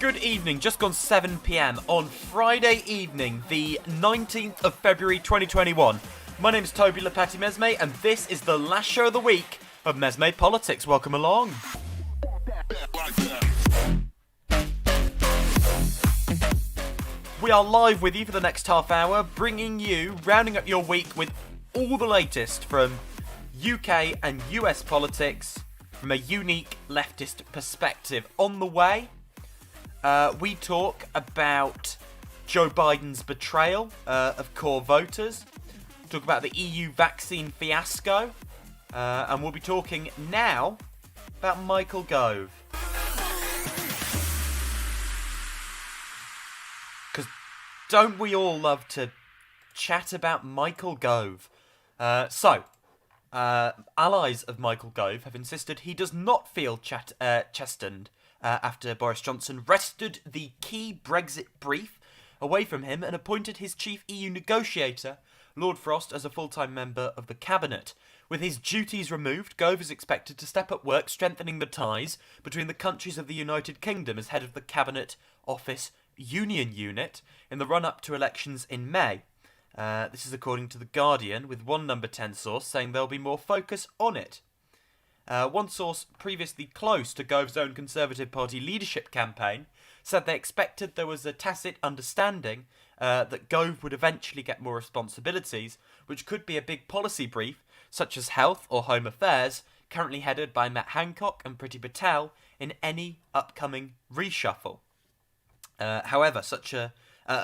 Good evening, just gone 7 p.m. on Friday evening, the 19th of February 2021. My name is Toby Lepati Mesme, and this is the last show of the week of MesmePolitics. Welcome along. We are live with you for the next half hour, rounding up your week with all the latest from UK and US politics from a unique leftist perspective. On the way, we talk about Joe Biden's betrayal of core voters, talk about the EU vaccine fiasco, and we'll be talking now about Michael Gove. Because don't we all love to chat about Michael Gove? Allies of Michael Gove have insisted he does not feel chastened after Boris Johnson wrested the key Brexit brief away from him and appointed his chief EU negotiator, Lord Frost, as a full-time member of the cabinet. With his duties removed, Gove is expected to step up work strengthening the ties between the countries of the United Kingdom as head of the Cabinet Office Union Unit in the run-up to elections in May. This is according to The Guardian, with one Number 10 source saying there'll be more focus on it. One source previously close to Gove's own Conservative Party leadership campaign said they expected there was a tacit understanding that Gove would eventually get more responsibilities, which could be a big policy brief, such as health or home affairs, currently headed by Matt Hancock and Priti Patel in any upcoming reshuffle. However, such a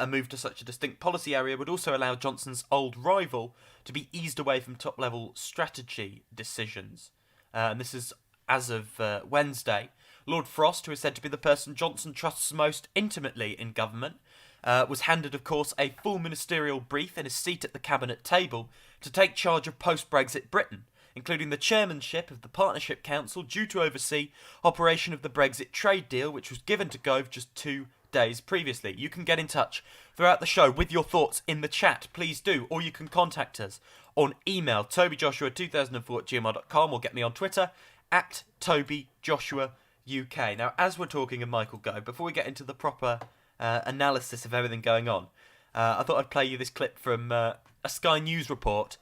move to such a distinct policy area would also allow Johnson's old rival to be eased away from top-level strategy decisions. And this is as of Wednesday. Lord Frost, who is said to be the person Johnson trusts most intimately in government, was handed, of course, a full ministerial brief in his seat at the cabinet table to take charge of post-Brexit Britain, including the chairmanship of the Partnership Council due to oversee operation of the Brexit trade deal, which was given to Gove just 2 days previously. You can get in touch throughout the show with your thoughts in the chat, please do, or you can contact us on email, tobyjoshua2004@gmail.com, or get me on Twitter at tobyjoshuauk. Now, as we're talking of Michael Gove, before we get into the proper analysis of everything going on, I thought I'd play you this clip from a Sky News report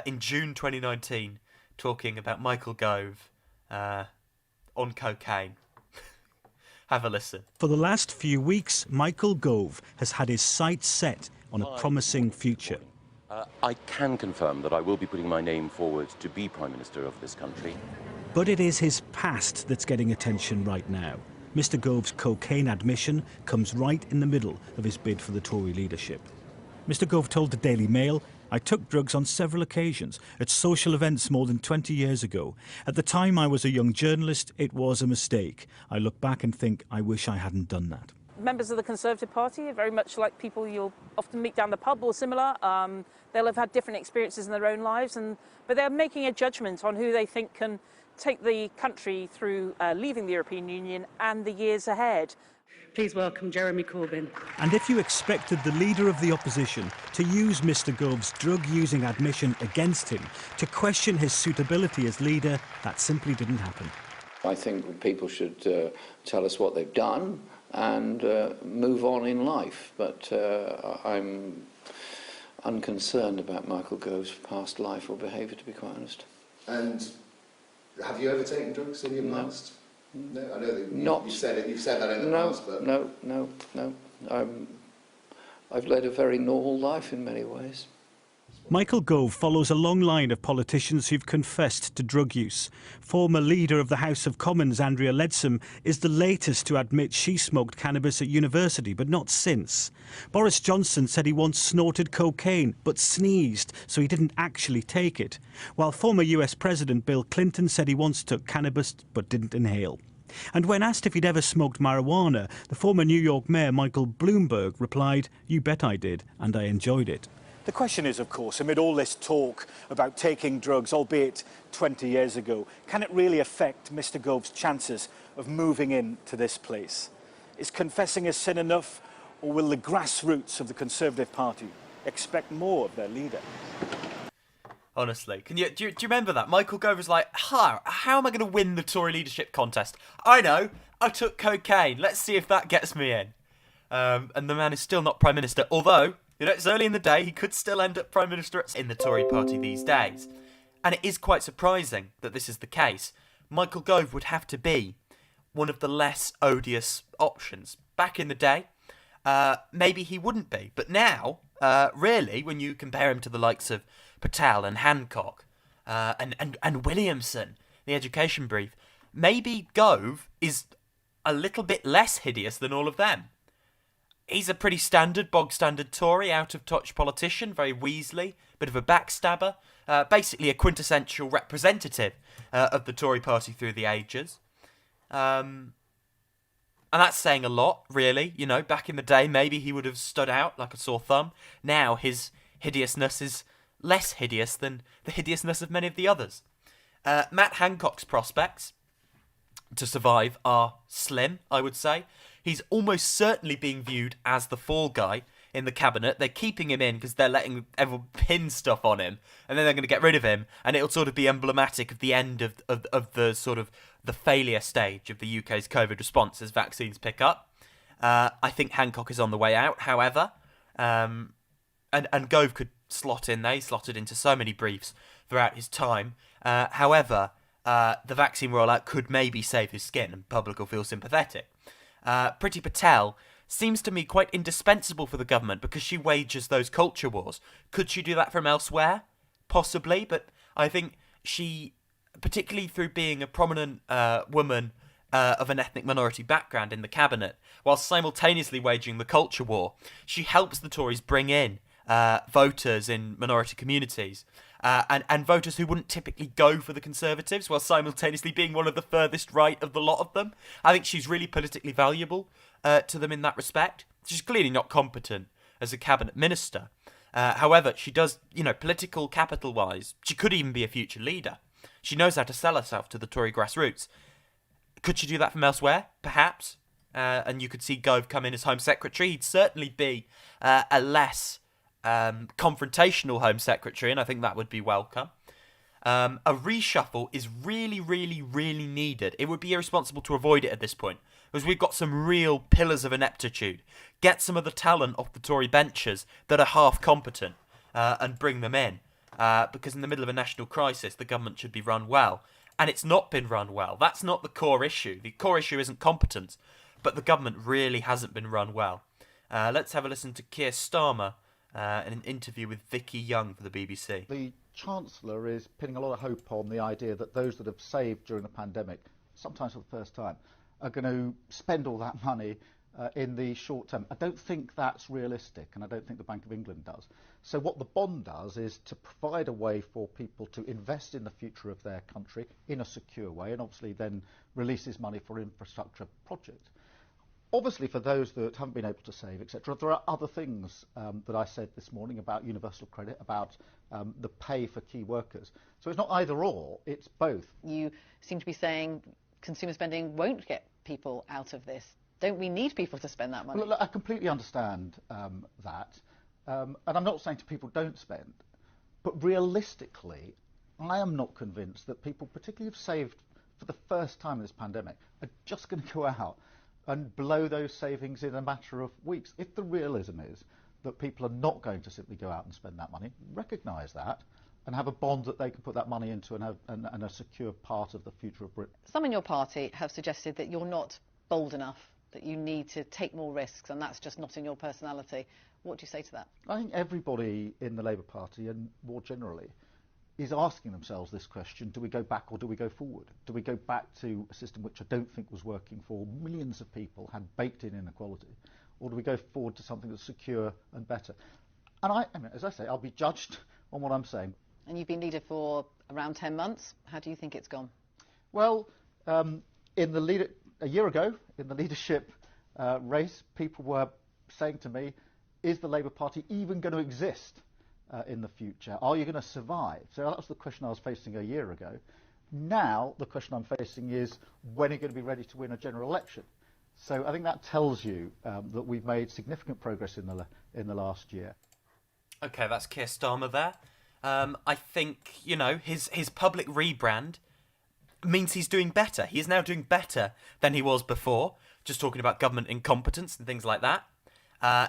in June 2019 talking about Michael Gove on cocaine. Have a listen. For the last few weeks, Michael Gove has had his sights set on a promising future. I can confirm that I will be putting my name forward to be Prime Minister of this country. But it is his past that's getting attention right now. Mr. Gove's cocaine admission comes right in the middle of his bid for the Tory leadership. Mr. Gove told the Daily Mail, "I took drugs on several occasions at social events more than 20 years ago. At the time I was a young journalist, it was a mistake. I look back and think I wish I hadn't done that." Members of the Conservative Party are very much like people you'll often meet down the pub or similar. They'll have had different experiences in their own lives, but they're making a judgment on who they think can take the country through leaving the European Union and the years ahead. Please welcome Jeremy Corbyn. And if you expected the leader of the opposition to use Mr. Gove's drug-using admission against him to question his suitability as leader, that simply didn't happen. I think people should tell us what they've done and move on in life. But I'm unconcerned about Michael Gove's past life or behaviour, to be quite honest. And have you ever taken drugs in your past? No, I know that you've said it. You've said that in the past, but no. I've led a very normal life in many ways. Michael Gove follows a long line of politicians who've confessed to drug use. Former leader of the House of Commons, Andrea Leadsom, is the latest to admit she smoked cannabis at university, but not since. Boris Johnson said he once snorted cocaine, but sneezed, so he didn't actually take it. While former US President Bill Clinton said he once took cannabis, but didn't inhale. And when asked if he'd ever smoked marijuana, the former New York Mayor Michael Bloomberg replied, "You bet I did, and I enjoyed it." The question is, of course, amid all this talk about taking drugs, albeit 20 years ago, can it really affect Mr. Gove's chances of moving into this place? Is confessing a sin enough, or will the grassroots of the Conservative Party expect more of their leader? Honestly, do you remember that? Michael Gove was like, how am I going to win the Tory leadership contest? I know, I took cocaine. Let's see if that gets me in. And the man is still not Prime Minister, although, it's early in the day, he could still end up Prime Minister in the Tory party these days. And it is quite surprising that this is the case. Michael Gove would have to be one of the less odious options. Back in the day, maybe he wouldn't be. But now, really, when you compare him to the likes of Patel and Hancock and Williamson, the education brief, maybe Gove is a little bit less hideous than all of them. He's a pretty bog standard Tory, out-of-touch politician, very Weasley, bit of a backstabber, basically a quintessential representative of the Tory party through the ages. And that's saying a lot, really. Back in the day, maybe he would have stood out like a sore thumb. Now his hideousness is less hideous than the hideousness of many of the others. Matt Hancock's prospects to survive are slim, I would say. He's almost certainly being viewed as the fall guy in the cabinet. They're keeping him in because they're letting everyone pin stuff on him, and then they're going to get rid of him, and it'll sort of be emblematic of the end of the sort of the failure stage of the UK's COVID response as vaccines pick up. I think Hancock is on the way out, however, and Gove could slot in there. He slotted into so many briefs throughout his time. However, the vaccine rollout could maybe save his skin, and public will feel sympathetic. Priti Patel seems to me quite indispensable for the government because she wages those culture wars. Could she do that from elsewhere? Possibly, but I think she, particularly through being a prominent woman of an ethnic minority background in the cabinet, while simultaneously waging the culture war, she helps the Tories bring in voters in minority communities and voters who wouldn't typically go for the Conservatives, while simultaneously being one of the furthest right of the lot of them. I think she's really politically valuable to them in that respect. She's clearly not competent as a cabinet minister. However, she does, political capital-wise, she could even be a future leader. She knows how to sell herself to the Tory grassroots. Could she do that from elsewhere? Perhaps. And you could see Gove come in as Home Secretary. He'd certainly be a less confrontational Home Secretary, and I think that would be welcome. A reshuffle is really, really, really needed. It would be irresponsible to avoid it at this point, because we've got some real pillars of ineptitude. Get some of the talent off the Tory benches that are half competent and bring them in, because in the middle of a national crisis, the government should be run well, and it's not been run well. That's not the core issue. The core issue isn't competence, but the government really hasn't been run well. Let's have a listen to Keir Starmer in an interview with Vicky Young for the BBC. The Chancellor is pinning a lot of hope on the idea that those that have saved during the pandemic, sometimes for the first time, are going to spend all that money in the short term. I don't think that's realistic, and I don't think the Bank of England does. So what the bond does is to provide a way for people to invest in the future of their country in a secure way, and obviously then releases money for infrastructure projects. Obviously, for those that haven't been able to save, etc., there are other things that I said this morning about universal credit, about the pay for key workers. So it's not either or, it's both. You seem to be saying consumer spending won't get people out of this. Don't we need people to spend that money? Well, look, I completely understand that. And I'm not saying to people don't spend. But realistically, I am not convinced that people, particularly who've saved for the first time in this pandemic, are just going to go out and blow those savings in a matter of weeks. If the realism is that people are not going to simply go out and spend that money, recognise that and have a bond that they can put that money into and a secure part of the future of Britain. Some in your party have suggested that you're not bold enough, that you need to take more risks, and that's just not in your personality. What do you say to that? I think everybody in the Labour Party, and more generally, is asking themselves this question: do we go back or do we go forward? Do we go back to a system which I don't think was working for millions of people, had baked-in inequality, or do we go forward to something that's secure and better? And I mean, as I say, I'll be judged on what I'm saying. And you've been leader for around 10 months. How do you think it's gone? Well, a year ago, in the leadership race, people were saying to me, is the Labour Party even going to exist in the future? Are you going to survive? So that was the question I was facing a year ago. Now the question I'm facing is, when are you going to be ready to win a general election? So I think that tells you that we've made significant progress in the last year. Okay, that's Keir Starmer there. I think, his public rebrand means he's doing better. He is now doing better than he was before, just talking about government incompetence and things like that.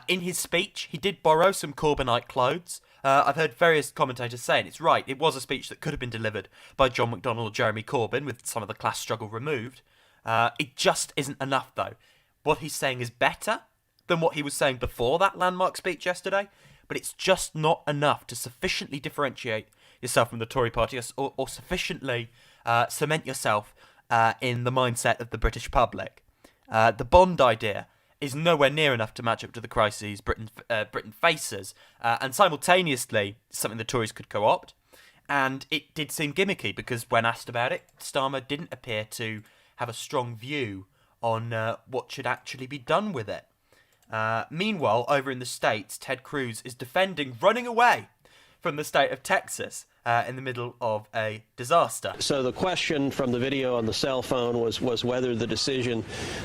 In his speech, he did borrow some Corbynite clothes. I've heard various commentators saying it's right. It was a speech that could have been delivered by John McDonnell or Jeremy Corbyn with some of the class struggle removed. It just isn't enough, though. What he's saying is better than what he was saying before that landmark speech yesterday, but it's just not enough to sufficiently differentiate yourself from the Tory party or sufficiently cement yourself in the mindset of the British public. The bond idea is nowhere near enough to match up to the crises Britain faces, and simultaneously something the Tories could co-opt. And it did seem gimmicky because when asked about it, Starmer didn't appear to have a strong view on what should actually be done with it. Meanwhile, over in the States, Ted Cruz is defending running away from the state of Texas in the middle of a disaster. So the question from the video on the cell phone was whether the decision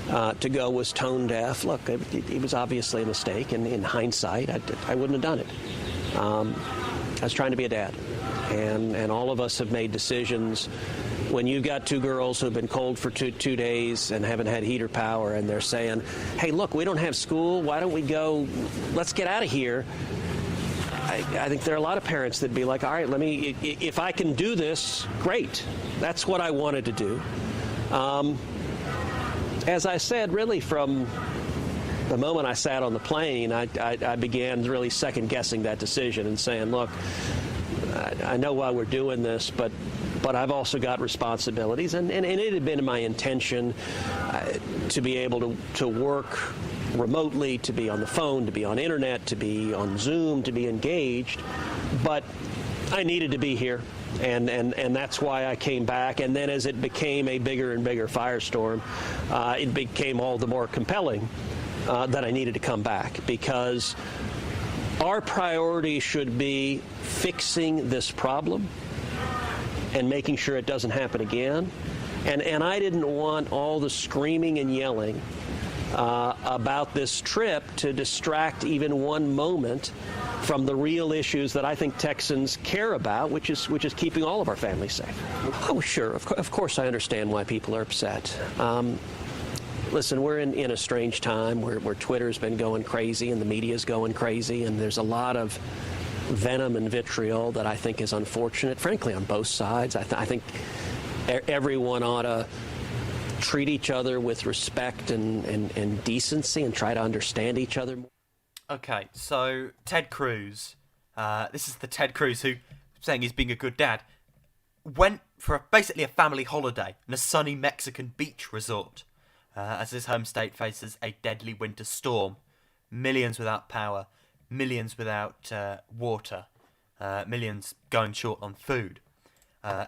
to go was tone deaf. Look, it was obviously a mistake, and in hindsight, I wouldn't have done it. I was trying to be a dad, and all of us have made decisions. When you've got two girls who've been cold for two days and haven't had heater power, and they're saying, hey, look, we don't have school, why don't we go, let's get out of here. I think there are a lot of parents that'd be like, all right, if I can do this, great. That's what I wanted to do. As I said, really from the moment I sat on the plane, I began really second-guessing that decision and saying, look, I know why we're doing this, but I've also got responsibilities, and it had been my intention to be able to work remotely, to be on the phone, to be on internet, to be on Zoom, to be engaged, but I needed to be here, and that's why I came back. And then as it became a bigger and bigger firestorm, it became all the more compelling that I needed to come back, because our priority should be fixing this problem and making sure it doesn't happen again. And I didn't want all the screaming and yelling about this trip to distract even one moment from the real issues that I think Texans care about, which is keeping all of our families safe. Oh, sure. Of course I understand why people are upset. Listen, we're in a strange time where Twitter's been going crazy and the media's going crazy, and there's a lot of venom and vitriol that I think is unfortunate, frankly, on both sides. I think everyone ought to treat each other with respect and decency and try to understand each other more. Okay, so Ted Cruz, this is the Ted Cruz who, saying he's being a good dad, went for basically a family holiday in a sunny Mexican beach resort as his home state faces a deadly winter storm. Millions without power, millions without water, millions going short on food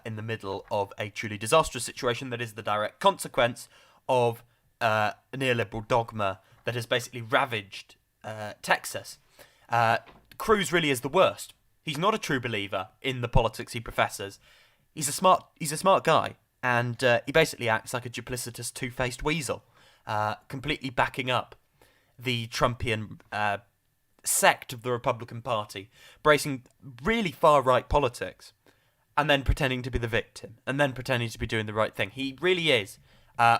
in the middle of a truly disastrous situation that is the direct consequence of a neoliberal dogma that has basically ravaged Texas. Cruz really is the worst. He's not a true believer in the politics he professes. He's a smart guy, and he basically acts like a duplicitous, two-faced weasel, completely backing up the Trumpian sect of the Republican Party, bracing really far-right politics, and then pretending to be the victim, and then pretending to be doing the right thing. He really is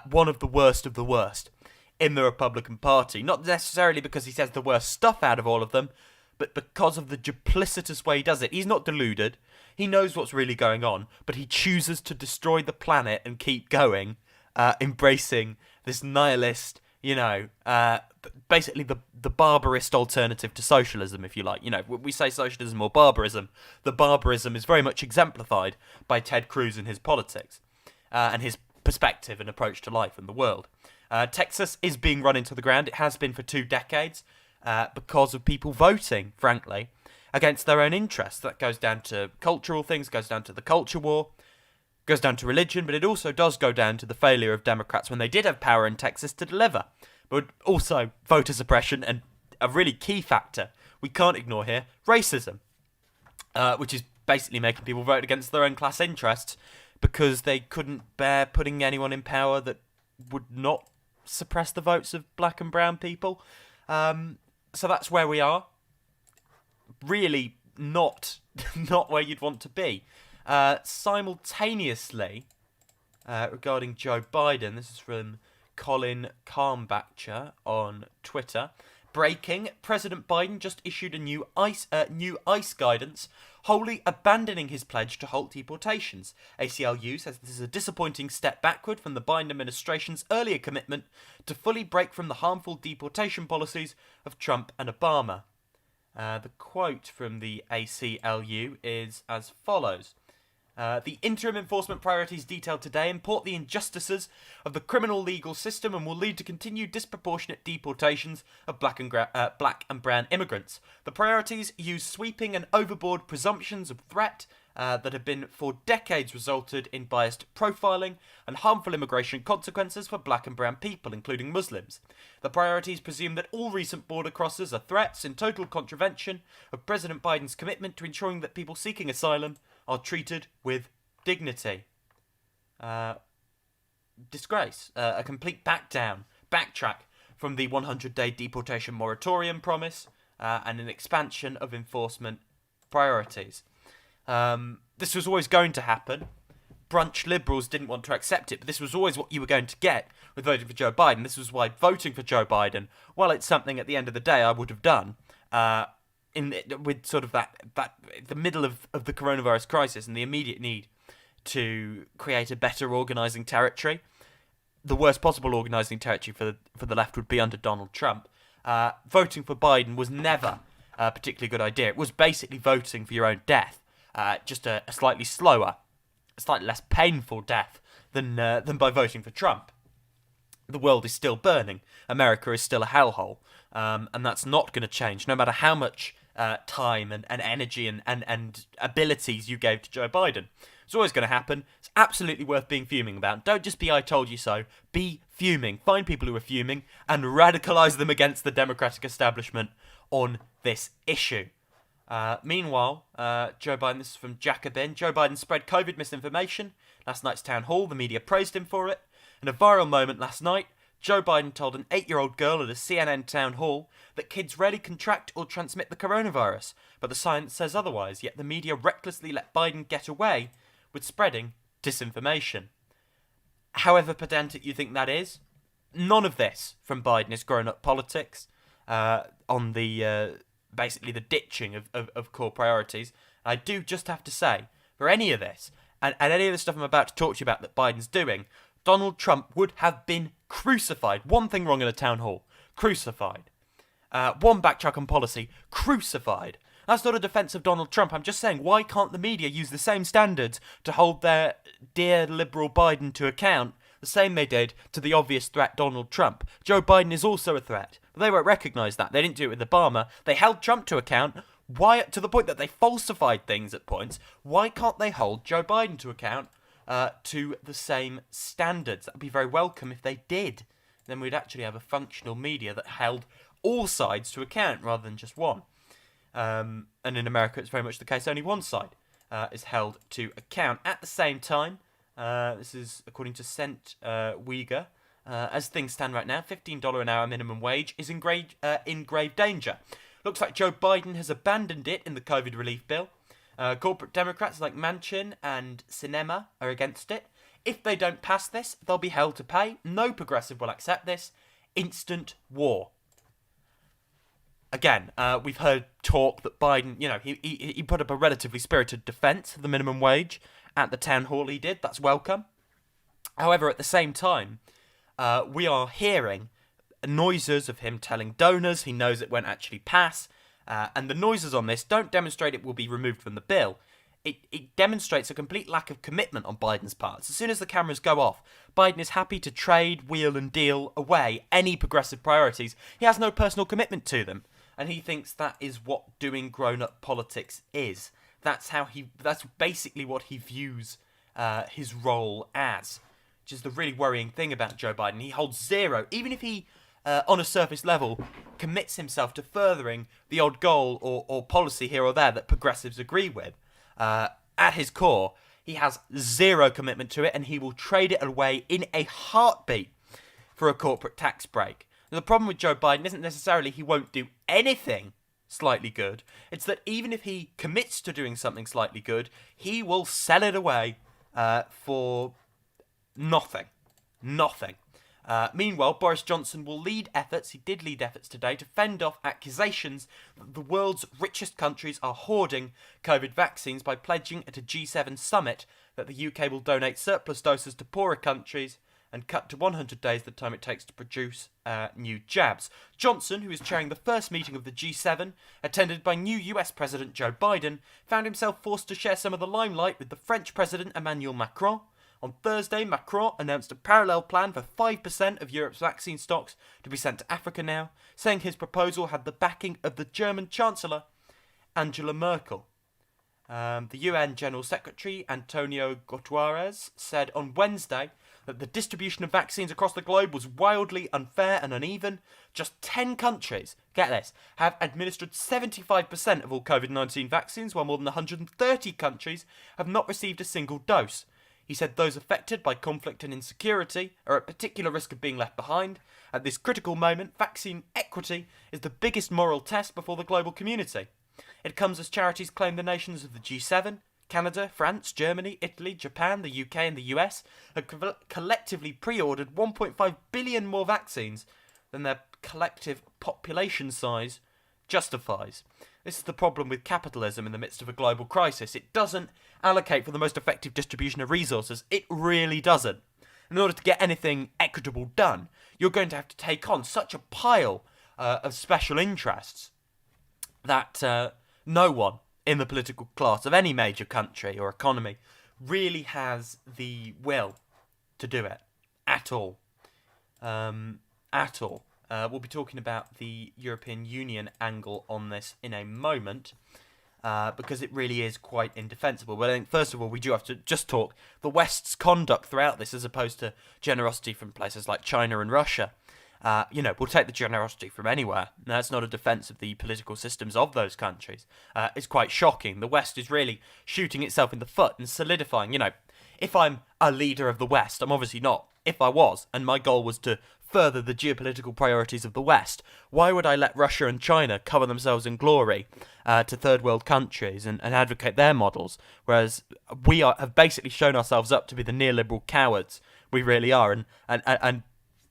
one of the worst in the Republican Party, not necessarily because he says the worst stuff out of all of them, but because of the duplicitous way he does it. He's not deluded. He knows what's really going on, but he chooses to destroy the planet and keep going, embracing this nihilist, basically the barbarist alternative to socialism, if you like. We say socialism or barbarism. The barbarism is very much exemplified by Ted Cruz and his politics, and his perspective and approach to life and the world. Texas is being run into the ground. It has been for 2 decades because of people voting, frankly, against their own interests. That goes down to cultural things, goes down to the culture war, goes down to religion, but it also does go down to the failure of Democrats when they did have power in Texas to deliver. But also voter suppression, and a really key factor we can't ignore here, racism, which is basically making people vote against their own class interests because they couldn't bear putting anyone in power that would not suppress the votes of black and brown people. So that's where we are. Really not where you'd want to be. Simultaneously, regarding Joe Biden. This is from Colin Carmbacher on Twitter. Breaking: President Biden just issued a new ICE guidance, wholly abandoning his pledge to halt deportations. ACLU says this is a disappointing step backward from the Biden administration's earlier commitment to fully break from the harmful deportation policies of Trump and Obama. The quote from the ACLU is as follows. The interim enforcement priorities detailed today import the injustices of the criminal legal system and will lead to continued disproportionate deportations of black and brown immigrants. The priorities use sweeping and overboard presumptions of threat that have been for decades resulted in biased profiling and harmful immigration consequences for black and brown people, including Muslims. The priorities presume that all recent border crossers are threats in total contravention of President Biden's commitment to ensuring that people seeking asylum are treated with dignity. Disgrace. A complete backtrack from the 100-day deportation moratorium promise and an expansion of enforcement priorities. This was always going to happen. Brunch liberals didn't want to accept it, but this was always what you were going to get with voting for Joe Biden. This was why voting for Joe Biden, well, it's something at the end of the day I would have done, with sort of that the middle of the coronavirus crisis and the immediate need to create a better organising territory. The worst possible organising territory for the left would be under Donald Trump. Voting for Biden was never a particularly good idea. It was basically voting for your own death, just a slightly slower, a slightly less painful death than by voting for Trump. The world is still burning. America is still a hellhole. And that's not going to change, no matter how much time and energy and abilities you gave to Joe Biden. It's always going to happen. It's absolutely worth being fuming about. Don't just be I told you so. Be fuming. Find people who are fuming and radicalise them against the Democratic establishment on this issue. Meanwhile, Joe Biden, this is from Jacobin. Joe Biden spread COVID misinformation. Last night's town hall, the media praised him for it. In a viral moment last night, Joe Biden told an 8-year-old girl at a CNN town hall that kids rarely contract or transmit the coronavirus, but the science says otherwise, yet the media recklessly let Biden get away with spreading disinformation. However pedantic you think that is, none of this from Biden is grown-up politics on the basically the ditching of core priorities. I do just have to say, for any of this, and any of the stuff I'm about to talk to you about that Biden's doing, Donald Trump would have been crucified. One thing wrong in a town hall, crucified. One backtrack on policy, crucified. That's not a defence of Donald Trump. I'm just saying, why can't the media use the same standards to hold their dear liberal Biden to account, the same they did to the obvious threat Donald Trump? Joe Biden is also a threat. But they won't recognise that. They didn't do it with Obama. They held Trump to account. Why, to the point that they falsified things at points. Why can't they hold Joe Biden to account to the same standards? That would be very welcome if they did. Then we'd actually have a functional media that held all sides to account rather than just one. And in America, it's very much the case. Only one side is held to account. At the same time, this is according to Cent Uyghur, as things stand right now, $15 an hour minimum wage is in grave danger. Looks like Joe Biden has abandoned it in the COVID relief bill. Corporate Democrats like Manchin and Sinema are against it. If they don't pass this, they'll be held to pay. No progressive will accept this. Instant war. Again, we've heard talk that Biden, he put up a relatively spirited defence of the minimum wage at the town hall he did. That's welcome. However, at the same time, we are hearing noises of him telling donors he knows it won't actually pass. And the noises on this don't demonstrate it will be removed from the bill. It demonstrates a complete lack of commitment on Biden's part. As soon as the cameras go off, Biden is happy to trade, wheel and deal away any progressive priorities. He has no personal commitment to them. And he thinks that is what doing grown-up politics is. That's basically what he views his role as. Which is the really worrying thing about Joe Biden. He holds zero, even if he, on a surface level, commits himself to furthering the odd goal or policy here or there that progressives agree with. At his core, he has zero commitment to it, and he will trade it away in a heartbeat for a corporate tax break. Now, the problem with Joe Biden isn't necessarily he won't do anything slightly good. It's that even if he commits to doing something slightly good, he will sell it away for Nothing. Meanwhile, Boris Johnson will lead efforts, he did lead efforts today, to fend off accusations that the world's richest countries are hoarding COVID vaccines by pledging at a G7 summit that the UK will donate surplus doses to poorer countries and cut to 100 days the time it takes to produce new jabs. Johnson, who is chairing the first meeting of the G7, attended by new US President Joe Biden, found himself forced to share some of the limelight with the French President Emmanuel Macron. On Thursday, Macron announced a parallel plan for 5% of Europe's vaccine stocks to be sent to Africa now, saying his proposal had the backing of the German Chancellor, Angela Merkel. The UN General Secretary, Antonio Guterres, said on Wednesday that the distribution of vaccines across the globe was wildly unfair and uneven. Just 10 countries, get this, have administered 75% of all COVID-19 vaccines, while more than 130 countries have not received a single dose. He said those affected by conflict and insecurity are at particular risk of being left behind. At this critical moment, vaccine equity is the biggest moral test before the global community. It comes as charities claim the nations of the G7, Canada, France, Germany, Italy, Japan, the UK and the US have collectively pre-ordered 1.5 billion more vaccines than their collective population size justifies. This is the problem with capitalism in the midst of a global crisis. It doesn't allocate for the most effective distribution of resources. It really doesn't. In order to get anything equitable done, you're going to have to take on such a pile of special interests that no one in the political class of any major country or economy really has the will to do it at all. We'll be talking about the European Union angle on this in a moment, because it really is quite indefensible. But I think, first of all, we do have to just talk the West's conduct throughout this, as opposed to generosity from places like China and Russia. We'll take the generosity from anywhere. That's not a defence of the political systems of those countries. It's quite shocking. The West is really shooting itself in the foot and solidifying, if I'm a leader of the West, I'm obviously not. If I was, and my goal was to further the geopolitical priorities of the West, why would I let Russia and China cover themselves in glory to third world countries and advocate their models, whereas we have basically shown ourselves up to be the neoliberal cowards we really are, and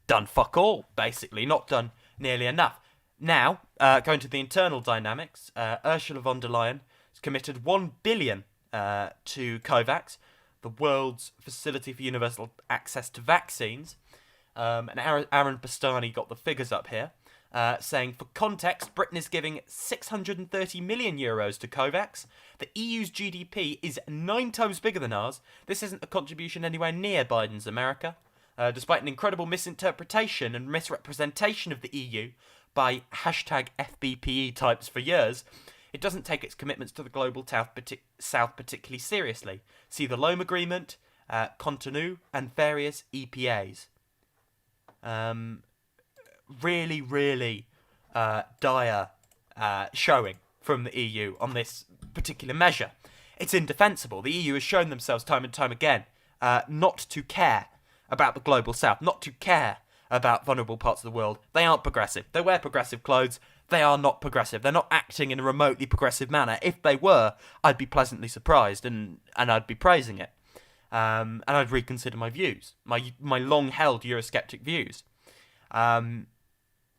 done fuck all, basically, not done nearly enough. Now, going to the internal dynamics, Ursula von der Leyen has committed $1 billion to COVAX, the world's facility for universal access to vaccines. And Aaron Bastani got the figures up here, saying, for context, Britain is giving 630 million euros to COVAX. The EU's GDP is 9 times bigger than ours. This isn't a contribution anywhere near Biden's America. Despite an incredible misinterpretation and misrepresentation of the EU by #FBPE types for years, it doesn't take its commitments to the global south particularly seriously. See the Loam Agreement, Cotonou, and various EPAs. Really dire showing from the EU on this particular measure. It's indefensible. The EU has shown themselves time and time again not to care about the global south, not to care about vulnerable parts of the world. They aren't progressive. They wear progressive clothes. They are not progressive. They're not acting in a remotely progressive manner. If they were, I'd be pleasantly surprised and I'd be praising it. And I'd reconsider my views, my long-held Eurosceptic views.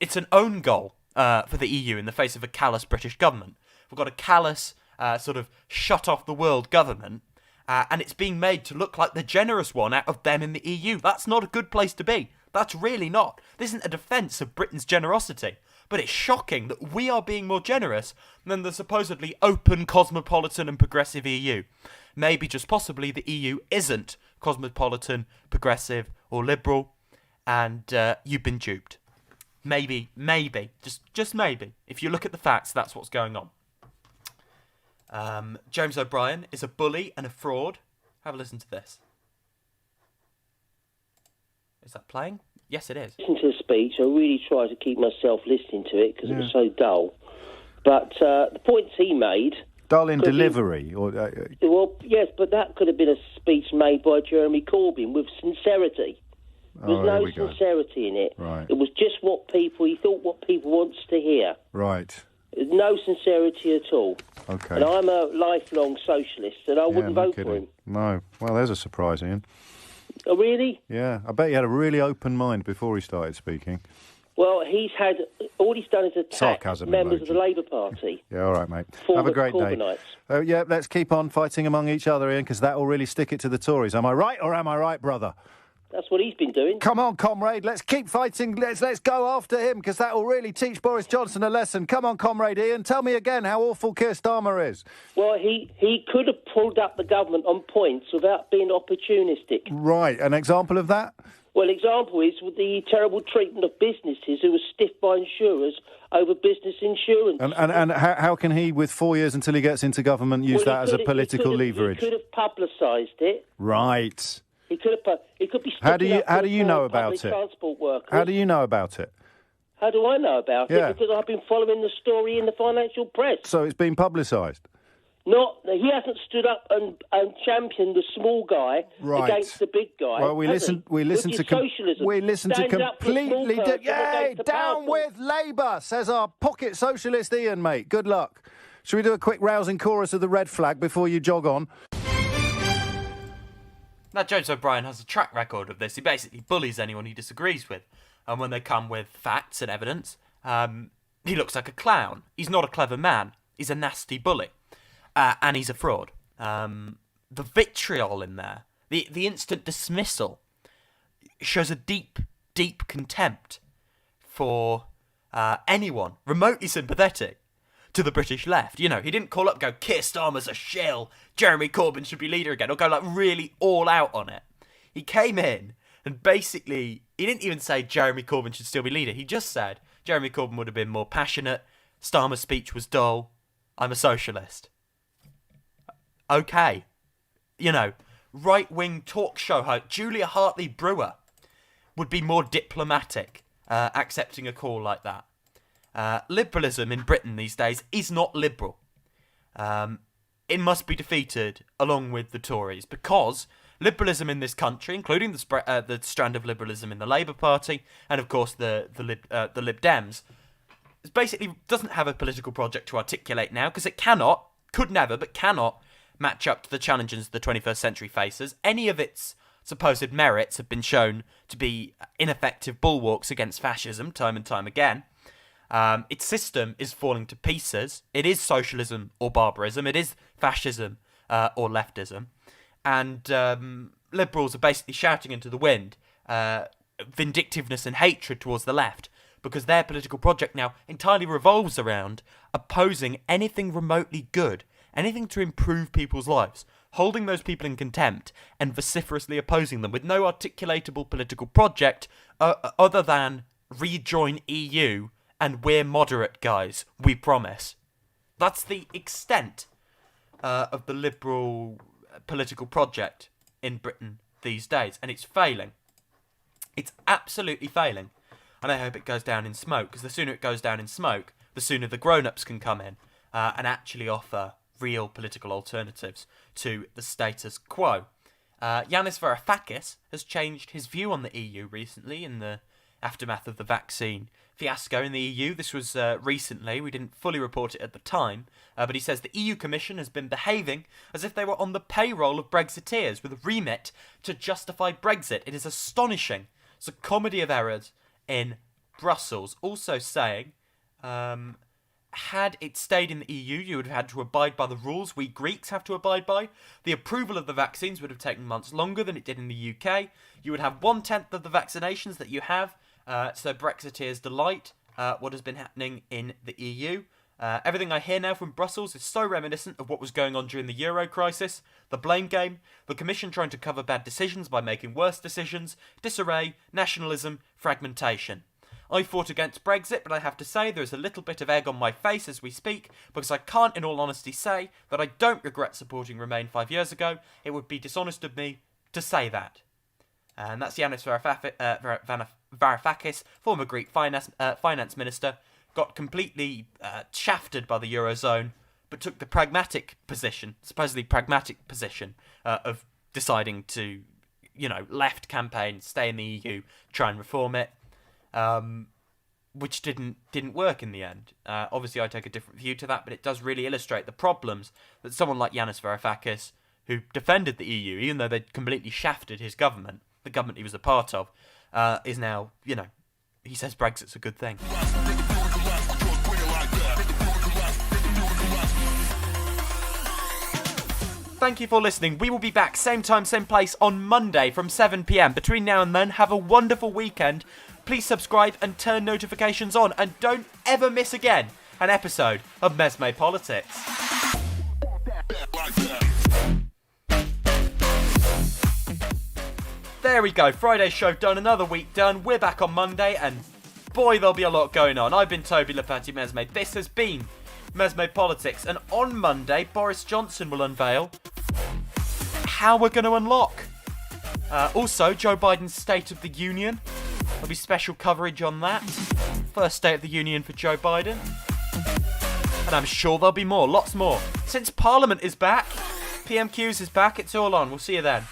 It's an own goal for the EU in the face of a callous British government. We've got a callous, sort of shut-off-the-world government, and it's being made to look like the generous one out of them in the EU. That's not a good place to be. That's really not. This isn't a defence of Britain's generosity, but it's shocking that we are being more generous than the supposedly open, cosmopolitan and progressive EU. Maybe, just possibly, the EU isn't cosmopolitan, progressive or liberal, and you've been duped. Maybe, just maybe. If you look at the facts, that's what's going on. James O'Brien is a bully and a fraud. Have a listen to this. Is that playing? Yes, it is. Listen to the speech. I really tried to keep myself listening to it because it was so dull. But the points he made... Dull in delivery? Well, yes, but that could have been a speech made by Jeremy Corbyn with sincerity. There's no sincerity in it. Right. It was just he thought what people wants to hear. Right. No sincerity at all. Okay. And I'm a lifelong socialist, and I wouldn't vote for him. No. Well, there's a surprise, Ian. Oh, really? Yeah, I bet he had a really open mind before he started speaking. Well, all he's done is attack Sarcasm members emoji. of the Labour Party. Yeah, all right, mate. Former Have a great day. Corbynites. Yeah, let's keep on fighting among each other, Ian, because that will really stick it to the Tories. Am I right or am I right, brother? That's what he's been doing. Come on, comrade, let's keep fighting. Let's go after him, because that will really teach Boris Johnson a lesson. Come on, comrade Ian, tell me again how awful Keir Starmer is. Well, he could have pulled up the government on points without being opportunistic. Right, an example of that? Well, example is with the terrible treatment of businesses who were stiffed by insurers over business insurance. And how can he, with 4 years until he gets into government, use that as a political leverage? He could have publicised it. Right. He could be. How do you know about it? Transport workers. How do you know about it? How do I know about it? Because I've been following the story in the financial press. So it's been publicised? He hasn't stood up and championed the small guy against the big guy. Well, we listen to completely. Down with Labour, says our pocket socialist Ian, mate. Good luck. Shall we do a quick rousing chorus of the red flag before you jog on? Now, James O'Brien has a track record of this. He basically bullies anyone he disagrees with. And when they come with facts and evidence, he looks like a clown. He's not a clever man. He's a nasty bully. And he's a fraud. The vitriol in there, the instant dismissal, shows a deep, deep contempt for anyone remotely sympathetic to the British left. You know, he didn't call up and go, Keir Starmer's a shill, Jeremy Corbyn should be leader again, or go like really all out on it. He came in and basically, he didn't even say Jeremy Corbyn should still be leader. He just said Jeremy Corbyn would have been more passionate, Starmer's speech was dull, I'm a socialist. Okay. You know, right-wing talk show host Julia Hartley-Brewer would be more diplomatic accepting a call like that. Liberalism in Britain these days is not liberal. It must be defeated along with the Tories, because liberalism in this country, including the strand of liberalism in the Labour Party and of course the Lib Dems, basically doesn't have a political project to articulate now, because it could never match up to the challenges the 21st century faces. Any of its supposed merits have been shown to be ineffective bulwarks against fascism time and time again. Its system is falling to pieces. It is socialism or barbarism. It is fascism or leftism. And liberals are basically shouting into the wind vindictiveness and hatred towards the left, because their political project now entirely revolves around opposing anything remotely good, anything to improve people's lives, holding those people in contempt and vociferously opposing them with no articulatable political project other than rejoin EU and we're moderate, guys, we promise. That's the extent of the liberal political project in Britain these days, and it's failing. It's absolutely failing. And I hope it goes down in smoke, because the sooner it goes down in smoke, the sooner the grown-ups can come in and actually offer real political alternatives to the status quo. Yanis Varoufakis has changed his view on the EU recently in the aftermath of the vaccine fiasco in the EU. This was recently. We didn't fully report it at the time, but he says the EU Commission has been behaving as if they were on the payroll of Brexiteers with a remit to justify Brexit. It is astonishing. It's a comedy of errors in Brussels. Also saying, had it stayed in the EU, you would have had to abide by the rules we Greeks have to abide by. The approval of the vaccines would have taken months longer than it did in the UK. You would have 1/10 of the vaccinations that you have. So Brexiteers delight what has been happening in the EU. Everything I hear now from Brussels is so reminiscent of what was going on during the Euro crisis. The blame game, the Commission trying to cover bad decisions by making worse decisions, disarray, nationalism, fragmentation. I fought against Brexit, but I have to say there is a little bit of egg on my face as we speak, because I can't in all honesty say that I don't regret supporting Remain 5 years ago. It would be dishonest of me to say that. And that's Yanis Varoufakis, former Greek finance minister, got completely shafted by the Eurozone, but took the supposedly pragmatic position of deciding to, left campaign, stay in the EU, try and reform it. Which didn't work in the end. Obviously, I take a different view to that, but it does really illustrate the problems that someone like Yanis Varoufakis, who defended the EU, even though they'd completely shafted his government, the government he was a part of, is now, he says Brexit's a good thing. Thank you for listening. We will be back same time, same place on Monday from 7 p.m. Between now and then, have a wonderful weekend. Please subscribe and turn notifications on. And don't ever miss again an episode of MesmePolitics. There we go. Friday's show done. Another week done. We're back on Monday. And boy, there'll be a lot going on. I've been Toby Lapati Mesme. This has been MesmePolitics, and on Monday Boris Johnson will unveil how we're going to unlock. Also, Joe Biden's State of the Union. There'll be special coverage on that. First State of the Union for Joe Biden. And I'm sure there'll be more, lots more. Since Parliament is back, PMQs is back, it's all on. We'll see you then.